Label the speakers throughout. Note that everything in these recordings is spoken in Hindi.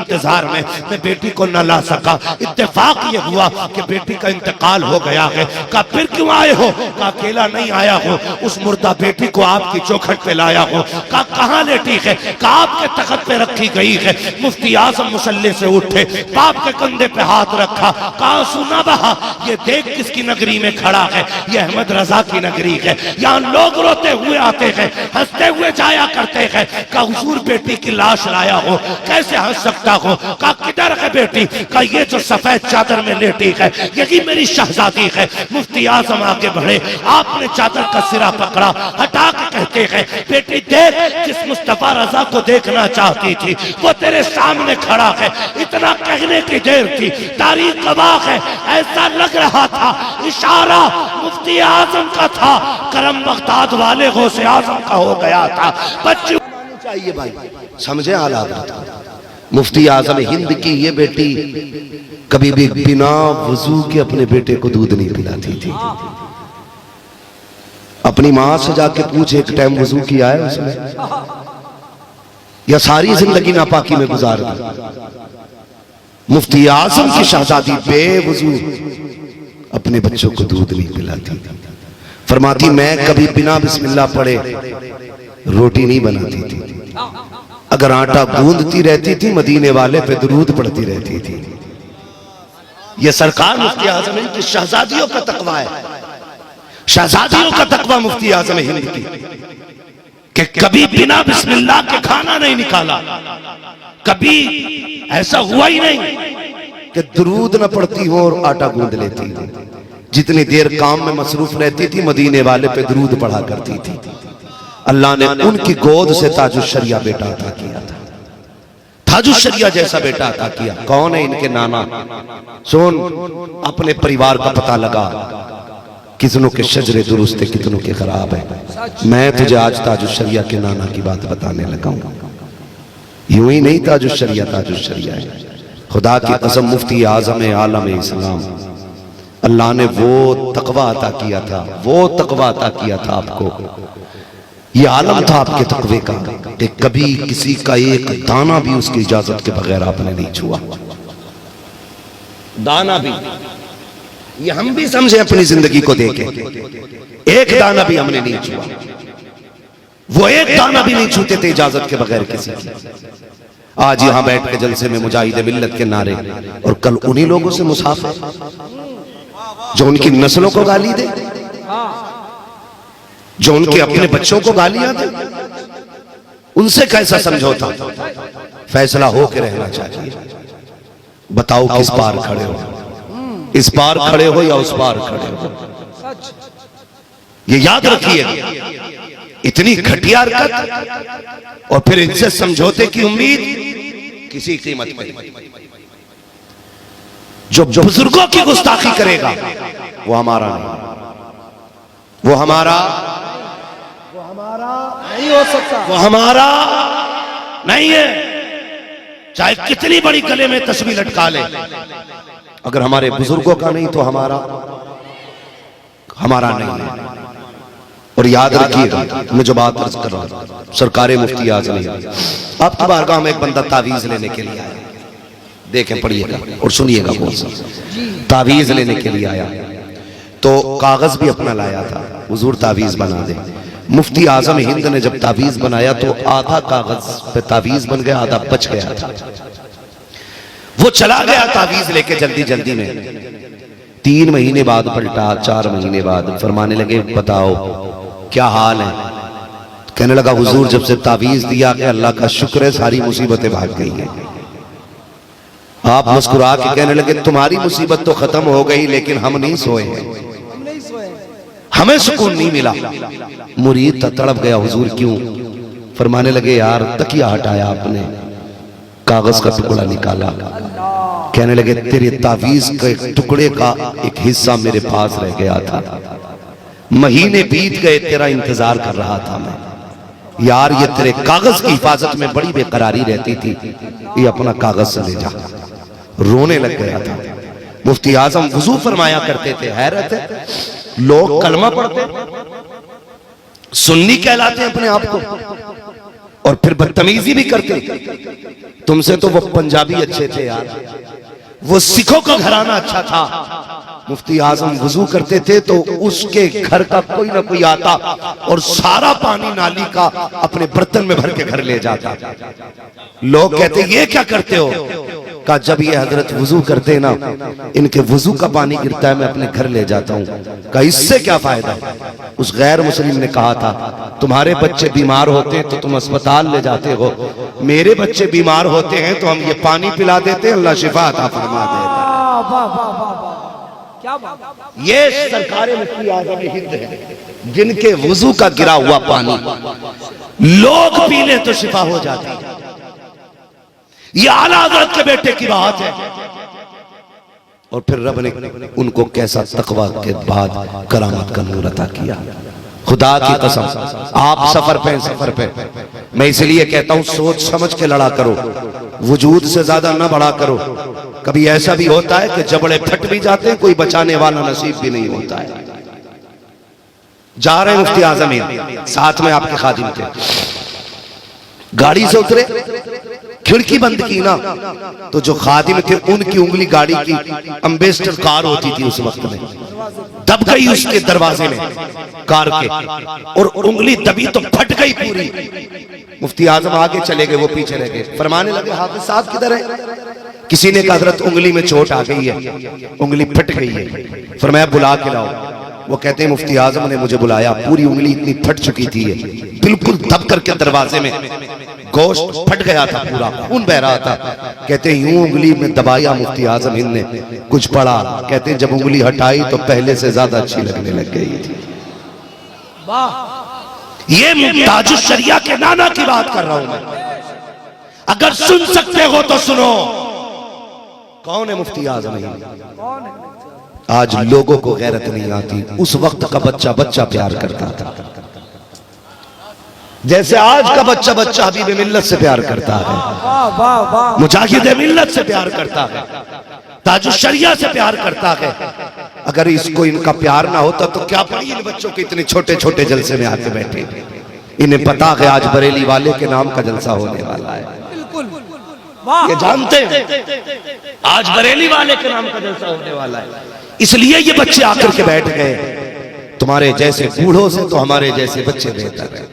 Speaker 1: इंतजार में मैं बेटी को न ला सका। इत्तेफाक ये हुआ कि बेटी का इंतकाल हो गया है। कहा फिर क्यों आए हो? कहा अकेला नहीं आया हो, उस मुर्दा बेटी को आपकी चौखट पे लाया हो। कहा कहाँ लेटी है? कहा आपके तख्त पे रखी गई है। मुफ्ती आजम मुसल्ले से उठे, बाप के कंधे पे हाथ रखा, कहा सुना बहा, ये देख किसकी नगरी में खड़ा है? ये अहमद रजा की नगरी है। यहाँ लोग रोते हुए आते हैं, हंसते हुए जाया करते हैं। कहा हुजूर बेटी की लाश लाया हो, कैसे हंस सकता हो? कहा किधर है बेटी? कहा ये जो सफेद चादर में लेटी है यही मेरी शहजादी है। मुफ्ती आजम आगे बढ़े, आपने चादर का सिरा पकड़ा, हटा के कहते हैं बेटी देख, जिस मुस्तफा रजा को देखना चाहती थी वो तेरे सामने खड़ा है। इतना कहने की देर थी, तारीख गवाह है, ऐसा लग रहा था इशारा मुफ्ती आजम का था, करम बगदाद वाले गौसे आजम का हो गया था। बच्ची चाहिए भाई, समझे हालात। मुफ्ती आजम हिंद की ये बेटी कभी भी बिना वजू के अपने बेटे को दूध नहीं पिलाती थी। अपनी मां से जाके पूछ, एक टाइम वजू किया है उसने, या सारी जिंदगी नापाकी में गुजार दी? मुफ्ती आजम की शहजादी बेवजू अपने बच्चों को दूध नहीं पिलाती। फरमाती मैं कभी बिना बिस्मिल्लाह पढ़े रोटी नहीं बनाती थी। अगर आटा गूंदती रहती थी मदीने वाले पे दुरूद पढ़ती रहती थी। यह सरकार मुफ्ती आजम हिंद की शहजादियों का तकवा है, शहजादियों का तकवा मुफ्ती आजम हिंद की, कि कभी बिना बिस्मिल्लाह के खाना नहीं निकाला। कभी ऐसा हुआ ही नहीं कि दुरूद न पढ़ती हो और आटा गूंद लेती हो। जितनी देर काम में मसरूफ रहती थी मदीने वाले पे दुरूद पढ़ा करती थी। अल्लाह ने उनकी गोद से ताजुश्शरिया बेटा अता किया था, ताजुश्शरिया जैसा बेटा अता किया। कौन है इनके नाना? सुन, अपने परिवार का पता लगा, कितनों के शजरे दुरुस्त है, कितनों के खराब है। मैं तुझे आज ताजुश्शरिया के नाना की बात बताने लगा हूं। यूं ही नहीं ताजुश्शरिया ताजुश्शरिया है। खुदा की कसम मुफ्ती आजम आलम इस्लाम, अल्लाह ने वो तकवा अता किया था, वो तकवा अता किया था आपको। ये आलम था आपके तकवे का कि कभी किसी का एक दाना भी उसकी इजाजत के बगैर आपने नहीं छुआ। दाना भी, ये हम भी समझे अपनी जिंदगी को देखे, एक दाना भी हमने नहीं छुआ। वो एक दाना भी नहीं छूते थे इजाजत के बगैर किसी की। आज यहां बैठ के जलसे में मुजाहिद मिल्लत के नारे, और कल उन्हीं लोगों से मुसाफिर जो उनकी नस्लों को गाली दे, जो उनके अपने बच्चों को गालियां दे, उनसे कैसा समझौता? फैसला हो के रहना चाहिए। बताओ किस पार खड़े हो, इस पार खड़े हो या उस पार खड़े हो? ये याद रखिए, इतनी घटिया हरकत और फिर इनसे समझौते की उम्मीद किसी कीमत पर। जो बुजुर्गों की गुस्ताखी करेगा वो हमारा नहीं, वो हमारा नहीं हो सकता, वो हमारा नहीं है। चाहे कितनी बड़ी गले में तस्वीर लटका ले, अगर हमारे बुजुर्गों का नहीं तो हमारा नहीं है। और याद रखिएगा, मैं जो बात अर्ज कर रहा हूं, सरकारे मुफ्ती आजम आपकी बारगाह में एक बंदा तावीज लेने के लिए आया। देखें, पढ़िएगा और सुनिएगा। बहुत सा तावीज लेने के लिए आया तो कागज भी अपना लाया था, हुजूर तावीज बना दे। मुफ्ती आजम हिंद ने जब तावीज बनाया तो आधा कागज पे तावीज बन गया, आधा बच गया था। वो चला गया तावीज लेके जल्दी जल्दी में। 3 महीने बाद पलटा, 4 महीने बाद फरमाने लगे बताओ क्या हाल है? कहने लगा हुजूर जब से तावीज दिया कि अल्लाह का शुक्र है सारी मुसीबतें भाग गई हैं। आप मुस्कुरा के कहने लगे तुम्हारी मुसीबत तो खत्म हो गई लेकिन हम नहीं सोए हैं, हमें सुकून नहीं मिला। मुरीद तड़प गया, हुजूर क्यों? फरमाने लगे यार तकिया हटाया आपने, कागज का टुकड़ा निकाला, कहने लगे तेरे तावीज के टुकड़े का एक हिस्सा मेरे पास रह गया था, महीने बीत गए तेरा इंतजार कर रहा था मैं। यार ये तेरे कागज की हिफाजत में बड़ी बेकरारी रहती थी, ये अपना कागज से ले जा। रोने लग गया था। मुफ्ती आजम वुजू फरमाया करते थे। हैरत है, लोग कलमा पढ़ते, सुन्नी कहलाते हैं अपने आप को, और फिर बदतमीजी भी करते। तुमसे तो वो पंजाबी अच्छे थे यार, वो सिखों का घराना अच्छा था। मुफ्ती आजम वजू करते थे तो उसके घर का कोई ना कोई आता और सारा पानी नाली का अपने बर्तन में भर के घर ले जाता। लोग कहते ये क्या करते हो? कहा जब ये हजरत वजू करते ना, इनके वजू का पानी गिरता है, मैं अपने घर ले जाता हूँ। कहा इससे क्या फायदा? उस गैर मुस्लिम ने कहा था तुम्हारे बच्चे बीमार होते हैं तो तुम अस्पताल ले जाते हो, मेरे बच्चे बीमार होते हैं तो हम ये पानी पिला देते, अल्लाह शिफा अता फरमा देता। ये सरकार मुफ्ती आज़म हिंद है जिनके वजू का गिरा हुआ पानी लोग पी ले तो शिफा हो जाती है। ये आला हज़रत के बेटे की बात है। और फिर रब ने उनको कैसा तकवा के बाद करामत का नूर अता किया। खुदा की कसम आप सफर पे मैं इसलिए कहता हूं सोच समझ के लड़ा करो, वजूद से ज्यादा ना बड़ा करो। कभी ऐसा भी होता है कि जबड़े फट भी जाते हैं, कोई बचाने वाला नसीब भी नहीं होता है। जा रहे मुफ्ती आज़म साथ में आपके खादिम थे, गाड़ी से उतरे, खिड़की बंद की ना तो जो खादिम थे उनकी उंगली गाड़ी की एम्बेसडर कार होती थी उस वक्त में, दब गई उसके दरवाजे में कार के, और उंगली दबी तो फट गई पूरी। मुफ्ती आजम आगे चले गए, वो पीछे रह गए। फरमाने लगे हाफिज साहब किधर है? किसी ने कहा हजरत उंगली में चोट आ गई है, उंगली फट गई है। फरमाया बुला के लाओ। वो कहते हैं मुफ्ती आजम ने मुझे बुलाया, पूरी उंगली इतनी फट चुकी थी, बिल्कुल दब करके दरवाजे में गोश्त फट गया था, पूरा खून बह रहा था। कहते हैं यूं उंगली में दबाया मुफ्ती आजम हिंद ने, कुछ पड़ा। कहते हैं जब उंगली हटाई तो पहले से ज्यादा अच्छी लगने लग गई थी। ये ताजुश शरिया के नाना की बात कर रहा हूं मैं। अगर सुन सकते हो तो सुनो, कौन है मुफ्ती आजम हिंद? आज लोगों को गैरत नहीं आती, उस वक्त का बच्चा बच्चा प्यार करता था जैसे आज का बच्चा बच्चा हबीब मिल्लत से प्यार करता है, मुजाहिद मिल्लत से प्यार करता है, ताजुश शरिया से प्यार करता है। अगर इसको इनका प्यार ना होता तो क्या पड़ी इन बच्चों के इतने छोटे छोटे जलसे में आके बैठे। इन्हें पता है आज बरेली वाले के नाम का जलसा होने वाला है, ये जानते हैं आज बरेली वाले के नाम का जलसा होने वाला है, इसलिए ये बच्चे आकर के बैठ गए। तुम्हारे जैसे बूढ़ों से तो हमारे जैसे बच्चे बेहतर है।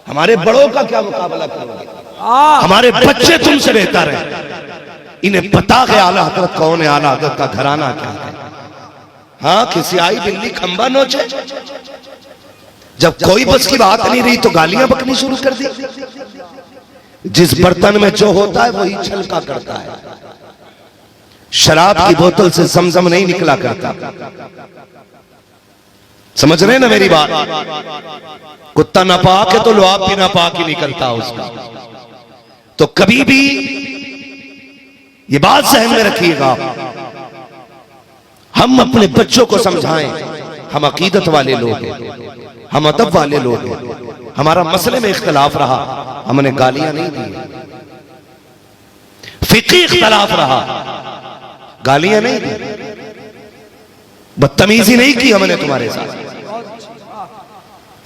Speaker 1: हमारे बड़ों का क्या मुकाबला करोगे? हमारे बच्चे तुमसे बेहतर है। इन्हें पता है आला हजरत कौन है, आला हजरत का घराना क्या है। हाँ किसी आई बिल्ली खंबा नोचे, जब कोई बस की बात नहीं रही तो गालियां बकनी शुरू कर दी। जिस बर्तन में जो होता है वही छलका करता है। शराब की बोतल से समझम नहीं निकला करता। समझ रहे ना मेरी बात? कुत्ता नापाक है तो लुआब भी नापाक ही निकलता उसका। तो कभी भी ये बात सहन में रखिएगा, हम अपने बच्चों को समझाएं। हम अकीदत वाले लोग हैं, हम अदब वाले लोग हैं। हमारा मसले में इख्तलाफ रहा, हमने गालियां नहीं दी। फिक़ी इख्तलाफ रहा, गालियां नहीं दी, बदतमीजी नहीं की हमने तुम्हारे साथ।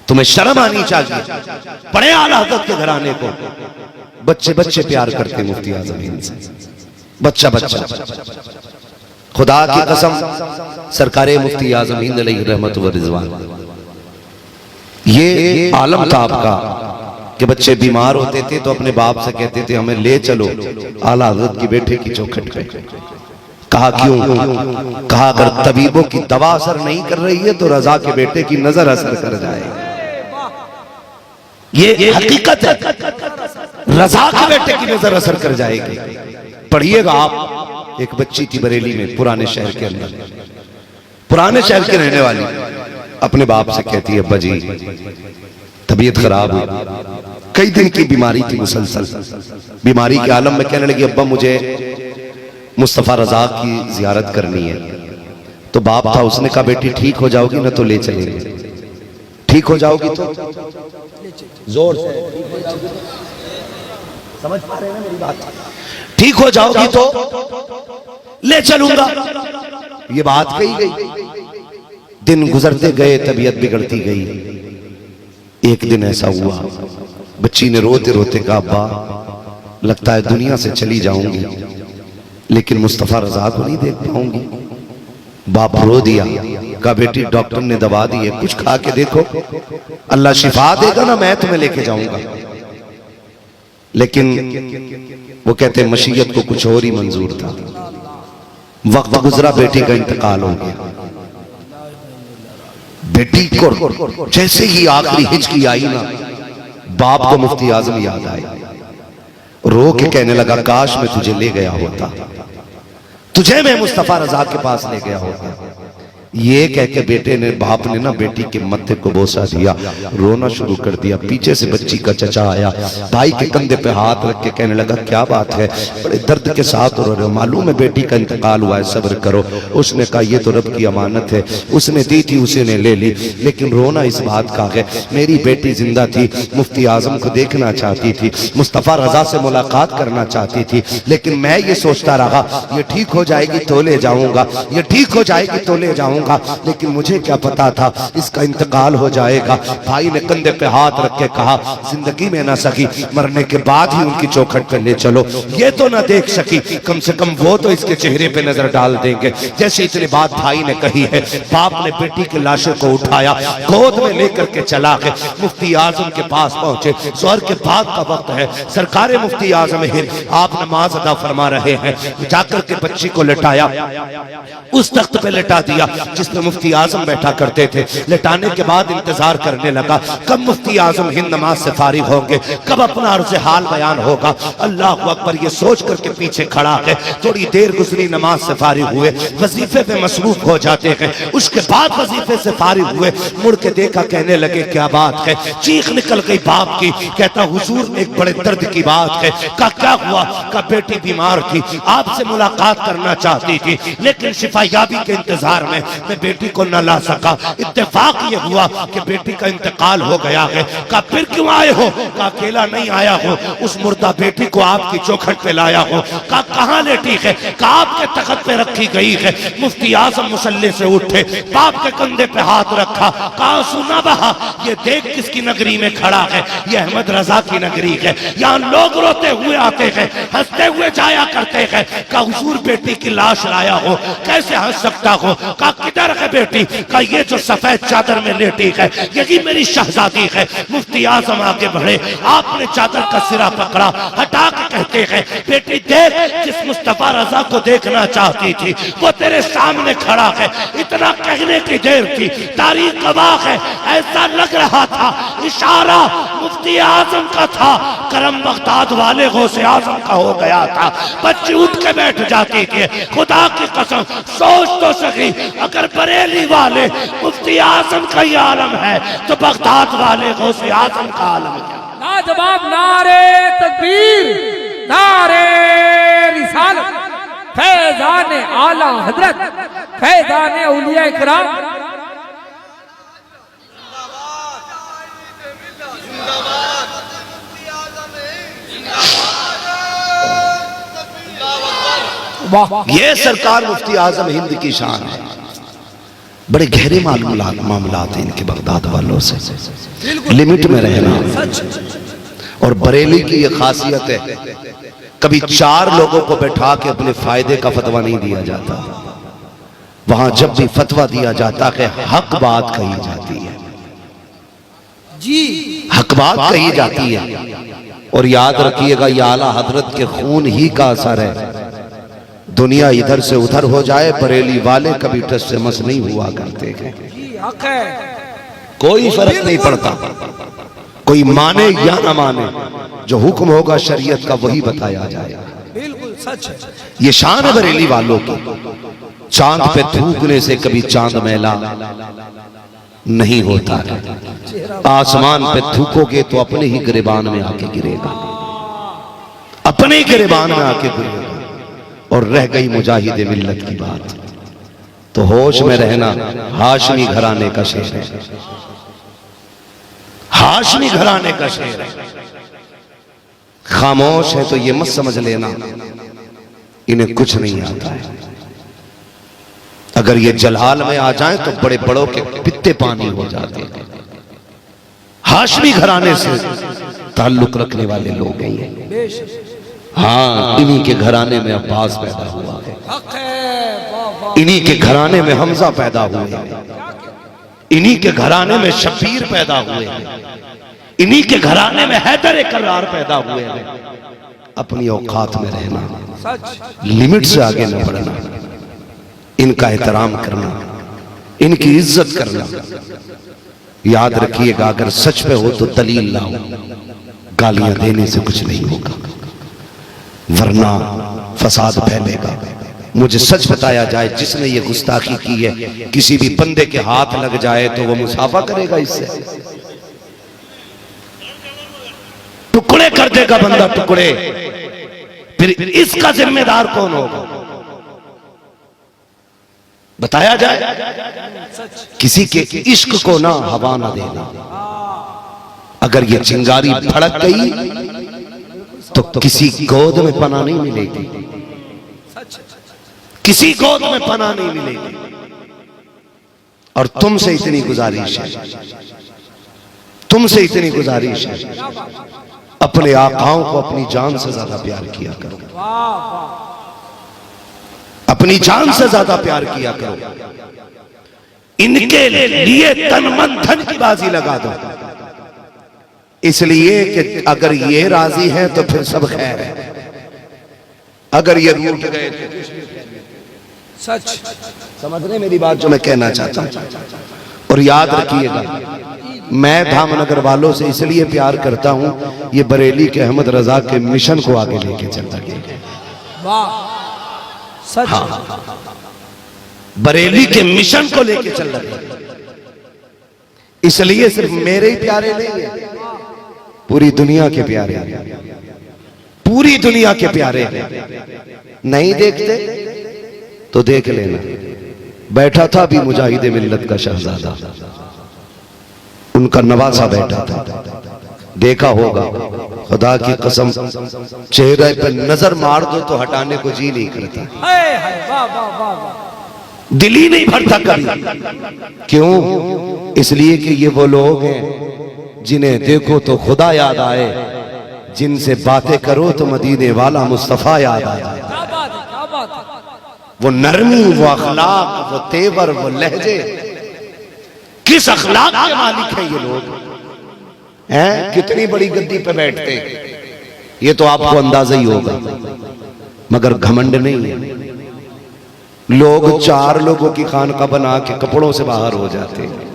Speaker 1: तुम्हें शर्म आनी चाहिए। पढ़े आला हज़रत के घराने को, बच्चे बच्चे प्यार करते मुफ्ती आज़म हिंद से, बच्चा बच्चा। खुदा की कसम सरकारे मुफ्ती आज़म हिंद अलैहि रहमत व रिज़वान, ये आलम था आपका कि बच्चे बीमार होते थे तो अपने बाप से कहते थे हमें ले चलो आला हज़रत की बेटे की चौखट पे। कहा क्यों? कहा अगर तबीबों की दवा असर नहीं कर रही है तो रजा के बेटे की नजर असर कर जाए। ये हकीकत है, रजा के बेटे की नजर असर कर जाएगी। पढ़िएगा आप, एक बच्ची थी बरेली में, पुराने शहर के अंदर, पुराने शहर के रहने वाली, अपने बाप से कहती है अब्बा जी तबीयत खराब हुई, कई दिन की बीमारी थी मुसलसल, बीमारी के आलम में कहने लगी अब्बा मुझे मुस्तफा रजा की जियारत करनी है। तो बाप था, उसने कहा बेटी ठीक हो जाओगी ना तो ले चलेंगे। ठीक हो जाओगी तो जोर से समझ पा रहे हैं ना मेरी बात? ठीक हो जाओगी तो ले चलूंगा। ये बात कही गई। दिन गुजरते गए, तबीयत बिगड़ती गई। एक दिन ऐसा हुआ बच्ची ने रोते रोते कहा, अब्बा लगता है दुनिया से चली जाऊंगी, लेकिन मुस्तफा रजा को नहीं देख पाऊंगी। बाप रो दिया, कहा बेटी डॉक्टर ने दवा दी है, कुछ खा के देखो, अल्लाह शिफा देगा ना, मैं तुम्हें लेके जाऊंगा। लेकिन वो कहते मशीयत को कुछ और ही मंजूर था। वक्त गुजरा, बेटी का इंतकाल हो गया। बेटी को जैसे ही आखिरी हिचकी आई ना, बाप को मुफ्ती आजम याद आई। रो के कहने लगा, काश मैं तुझे ले गया होता, तुझे मैं मुस्तफा रजा के पास ले गया होता। ये कह के बेटे ने, बाप ने ना बेटी के मत्थे को बोसा दिया, रोना शुरू कर दिया। पीछे से बच्ची का चचा आया, भाई के कंधे पे हाथ रख के कहने लगा, क्या बात है, बड़े दर्द के साथ रो रहे हो, मालूम है बेटी का इंतकाल हुआ है, सब्र करो। उसने कहा, ये तो रब की अमानत है, उसने दी थी, उसी ने ले ली, लेकिन रोना इस बात का है, मेरी बेटी जिंदा थी, मुफ्ती आजम को देखना चाहती थी, मुस्तफा रजा से मुलाकात करना चाहती थी, लेकिन मैं ये सोचता रहा ये ठीक हो जाएगी तो ले जाऊंगा, ये ठीक हो जाएगी तो ले जाऊंगा, लेकिन मुझे क्या पता था इसका इंतकाल हो जाएगा। भाई ने कंधे पे हाथ रख के कहा, जिंदगी में ना सकी, मरने के बाद ही उनकी चौखट पे ले चलो, ये तो ना देख सकी, कम से कम वो तो इसके चेहरे पे नजर डाल देंगे। जैसे इतनी बात भाई ने कही है, बाप ने बेटी की लाशों को उठाया, गोद में लेकर के चला के मुफ्ती आजम के पास पहुंचे। जोहर के बाद का वक्त है, सरकार मुफ्ती आजम हिंद आप नमाज अदा फरमा रहे हैं, जाकर के बच्ची को लिटाया, उस तख्त पे लिटा दिया जिसमें मुफ्ती आजम बैठा करते थे। लिटाने के बाद इंतजार करने लगा, कब मुफ्ती आजम हिंद नमाज से फारिग होंगे, कब अपना अर्ज़ हाल बयान होगा। अल्लाह अकबर, ये सोच करके पीछे खड़ा है। थोड़ी देर गुजरी, नमाज से फारिग हुए, वजीफे पे मसरूफ हो जाते हैं। उसके बाद वजीफे से फारिग हुए, मुड़ के देखा, कहने लगे, क्या बात है, चीख निकल गई बाप की। कहता, हुजूर एक बड़े दर्द की बात है। का क्या हुआ? का बेटी बीमार थी, आपसे मुलाकात करना चाहती थी, लेकिन शिफायाबी के इंतजार में मैं बेटी को न ला सका। इत्तेफाक ये हुआ कि बेटी का इंतकाल हो गया है। का फिर क्यों आए हो? का अकेला नहीं आया हो, उस मुर्दा बेटी को आपकी चौखट पे लाया हो। का कहाँ लेटी है? का आपके तख्त पे रखी गई है। मुफ्ती आजम मुसल्ले से उठे, बाप के कंधे पे हाथ रखा, कहा, सुना बहा, ये देख किसकी नगरी में खड़ा है, ये अहमद रजा की नगरी है, यहाँ लोग रोते हुए आते हैं, हंसते हुए जाया करते हैं। का हुजूर बेटी की लाश लाया हो, कैसे हंस सकता हो? का किधर है बेटी? का ये जो सफेद चादर में लेटी है, यही मेरी शहजादी है। मुफ्ती आजम आगे बढ़े, आपने चादर का सिरा पकड़ा, हटा के कहते हैं, बेटी देख, जिस मुस्तफा रजा को देखना चाहती थी वो तेरे सामने खड़ा है। इतना कहने की देर थी, तारीख गवाह है, ऐसा लग रहा था इशारा मुफ्ती आजम का था, करम बगदाद वाले गौसे आजम का हो गया था। बच्ची उठ के बैठ जाती थी, खुदा की कसम सोच तो सकी, अगर बरेली वाले मुफ्ती आजम का ही आलम है तो बगदाद वाले गौसे आजम का आलम है।
Speaker 2: लाजवाब नारे तकबीर, नारे रिसालत, फैज़ान आला हजरत, फैज़ान औलिया इकराम।
Speaker 1: ये सरकार मुफ्ती आजम हिंद की शान है। बड़े गहरे मामलात हैं इनके बगदाद वालों से, लिमिट में रहना। और बरेली की ये खासियत है, कभी चार लोगों को बैठा के अपने फायदे का फतवा नहीं दिया जाता। वहां जब भी फतवा दिया जाता है, हक बात कही जाती है जी, हक बात कही जाती है। और याद रखिएगा, ये आला हजरत के खून ही का असर है। दुनिया इधर से उधर हो जाए, बरेली वाले कभी टस से मस नहीं हुआ करते हैं। कोई फर्क नहीं पड़ता, कोई माने या ना माने, जो हुक्म होगा शरीयत का वही बताया जाएगा।
Speaker 2: बिल्कुल सच है।
Speaker 1: ये शान है बरेली वालों की। चांद पे थूकने से कभी चांद मैला नहीं होता है। आसमान पे थूकोगे तो अपने ही गिरेबान में आके गिरेगा, अपने ही गिरेबान में आके गिरेगा। और रह गई मुजाहिद मिल्लत की बात, तो होश में रहना। हाशमी घराने का शेर है, हाशमी घराने का शेर है। खामोश है तो ये मत समझ लेना इन्हें कुछ नहीं आता है। अगर ये जलाल में आ जाए तो बड़े बड़ों के पित्ते पानी हो जाते हैं। हाशमी घराने से ताल्लुक रखने वाले लोग हैं ये।
Speaker 2: बेशक
Speaker 1: हाँ, इन्हीं के घराने में अब्बास पैदा हुआ है,
Speaker 2: हक है। वाह वाह।
Speaker 1: इन्हीं के घराने में हमजा पैदा हुए हैं, इन्हीं के घराने में शबीर पैदा हुए हैं, इन्हीं के घराने में हैदर करार पैदा हुए हैं। अपनी औकात में रहना,
Speaker 2: सच।
Speaker 1: लिमिट से आगे न बढ़ना, इनका एहतराम करना, इनकी इज्जत करना। याद रखिएगा, अगर सच पे हो तो दलील लाओ, गालियां देने से कुछ नहीं होगा, वरना फसाद फैलेगा। मुझे सच बताया जाए, जिसने ये गुस्ताखी की है, किसी भी बंदे के हाथ लग जाए तो वो मुसाफा करेगा, इससे टुकड़े कर देगा बंदा, टुकड़े। फिर इसका जिम्मेदार कौन होगा? बताया जाए, किसी के इश्क को ना हवा ना देना। अगर ये चिंगारी भड़क गई तो किसी गोद में पनाह नहीं मिलेगी, किसी गोद में पनाह नहीं मिलेगी। और तुमसे इतनी गुजारिश है, तुमसे इतनी गुजारिश है, अपने आकाओं को अपनी जान से ज्यादा प्यार किया करो, अपनी जान से ज्यादा प्यार किया करो। इनके लिए तन मन धन की बाजी लगा दो, इसलिए कि अगर ये राजी है तो फिर सब खैर है, अगर ये रूठ गए तो
Speaker 2: सच।
Speaker 1: समझ रहे मेरी बात जो मैं कहना चाहता हूं। और याद रखिएगा, मैं धामनगर वालों से इसलिए प्यार करता हूं, ये बरेली के अहमद रजा के मिशन को आगे लेके चलता गया।
Speaker 2: वाह सच।
Speaker 1: हाँ, बरेली के मिशन को लेके चल रहे हैं, इसलिए सिर्फ मेरे ही प्यारे नहीं है, पूरी दुनिया के प्यारे हैं, पूरी दुनिया के प्यारे हैं। नहीं देखते तो देख लेना। बैठा था अभी मुजाहिद मिल्लत का शहजादा, उनका नवासा बैठा था, देखा होगा। खुदा की कसम, चेहरे पे नजर मार दो तो हटाने को जी नहीं करता,
Speaker 2: हाय हाय। वाह वाह वाह वाह।
Speaker 1: दिल ही नहीं भरता कभी। क्यों? इसलिए कि ये वो लोग हैं जिन्हें देखो तो खुदा याद आए, जिनसे बातें करो तो मदीने वाला मुस्तफा याद आए।
Speaker 2: क्या बात है, क्या बात है।
Speaker 1: वो नरमी, वो अखलाक, वो तेवर, वो लहजे, किस अखलाक के मालिक है ये लोग हैं? कितनी बड़ी गद्दी पे बैठते हैं, ये तो आपको अंदाजा ही होगा, मगर घमंड नहीं है। लोग 4 लोगों की खानका बना के कपड़ों से बाहर हो जाते हैं,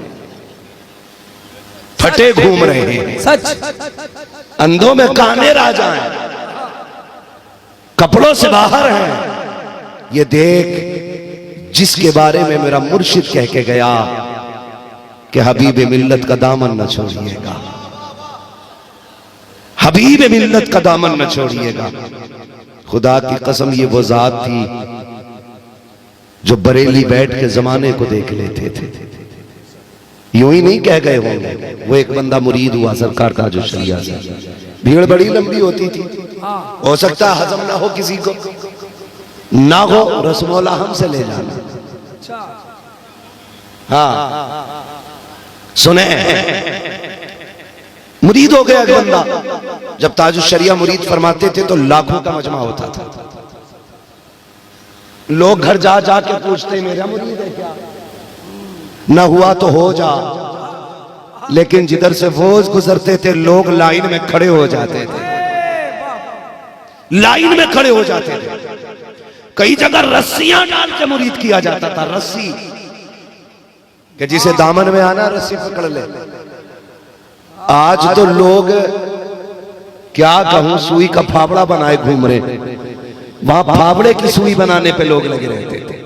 Speaker 1: फटे घूम रहे हैं,
Speaker 2: सच।
Speaker 1: अंधों में काने राजा हैं, कपड़ों से बाहर हैं। ये देख, जिसके बारे में मेरा मुर्शिद कह के गया कि हबीब मिल्लत का दामन न छोड़िएगा, हबीब मिल्लत का दामन न छोड़िएगा। खुदा की कसम, ये वो जात थी जो बरेली बैठ के जमाने को देख लेते थे। यूं ही नहीं कह गए होंगे। वो एक बंदा मुरीद हुआ सरकार ताजुश्शरिया से, भीड़ बड़ी लंबी होती थी, हो सकता है हजम ना हो किसी को, ना हो रसमौला हमसे ले जाना। हाँ सुने, मुरीद हो गया एक बंदा। जब ताजुश्शरिया मुरीद फरमाते थे तो लाखों का मजमा होता था। लोग घर जा जा के पूछते मेरा मुरीद है क्या? न हुआ तो हो जा। लेकिन जिधर से वो गुजरते थे लोग लाइन में खड़े हो जाते थे, लाइन में खड़े हो जाते थे। कई जगह रस्सियां डाल के मुरीद किया जाता था, रस्सी, कि जिसे दामन में आना रस्सी पकड़ ले। आज तो लोग क्या कहूं, सुई का फावड़ा बनाए घूम रहे, वहां फावड़े की सुई बनाने पे लोग लगे रहते थे,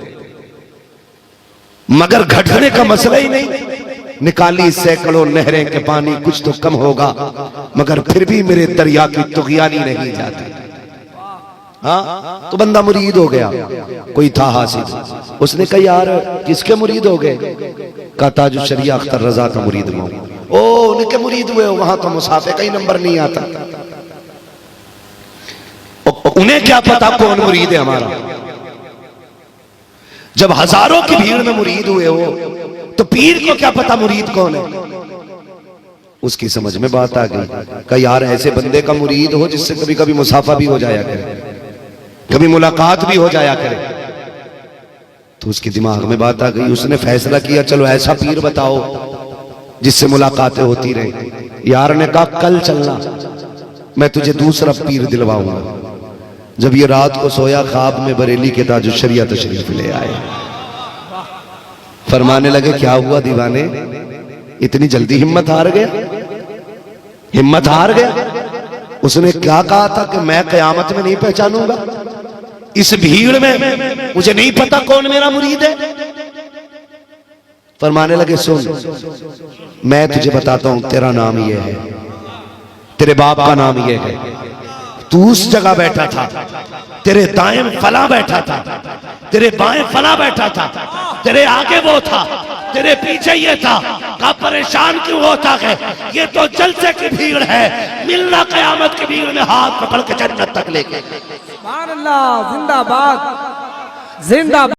Speaker 1: मगर घटने का मसला ही नहीं। निकाली सैकड़ों नहरें के पानी, कुछ तो कम होगा, मगर फिर भी मेरे दरिया की तुगयानी नहीं जाती। हाँ, तो बंदा मुरीद हो गया। कोई था हासिल, उसने कहा यार किसके मुरीद हो गए? कहा ताजुश्शरिया अख्तर रजा का मुरीद हूं। ओ, उनके मुरीद हुए हो, वहां तो मुसाफे का ही नंबर नहीं आता। उन्हें क्या पता कौन मुरीद है हमारा? जब हजारों की भीड़ में मुरीद हुए हो तो पीर को क्या पता मुरीद कौन है? उसकी समझ में बात आ गई, कहा यार ऐसे बंदे का मुरीद हो जिससे कभी कभी मुसाफा भी हो जाया करे, कभी मुलाकात भी हो जाया करे। तो उसके दिमाग में बात आ गई, उसने फैसला किया चलो ऐसा पीर बताओ जिससे मुलाकातें होती रहे। यार ने कहा कल चलना, मैं तुझे दूसरा पीर दिलवाऊंगा। जब ये रात को सोया, ख्वाब में बरेली के ताजुल शरिया तशरीफ ले आए। फरमाने लगे क्या हुआ दीवाने, इतनी जल्दी हिम्मत हार गया, हिम्मत हार गया। उसने क्या कहा था कि मैं कयामत में नहीं पहचानूंगा, इस भीड़ में मुझे नहीं पता कौन मेरा मुरीद है। फरमाने लगे सुन, मैं तुझे बताता हूं, तेरा नाम ये है, तेरे बाप का नाम ये है, तू उस जगह बैठा था, तेरे दाएं फला बैठा था, तेरे बाएं फला बैठा था, तेरे आगे वो था, तेरे पीछे ये था। का परेशान क्यों होता है, ये तो जलसे की भीड़ है, मिलना कयामत की भीड़ में हाथ पकड़ के जन्नत तक लेके।
Speaker 2: सुभान अल्लाह, जिंदाबाद जिंदाबाद।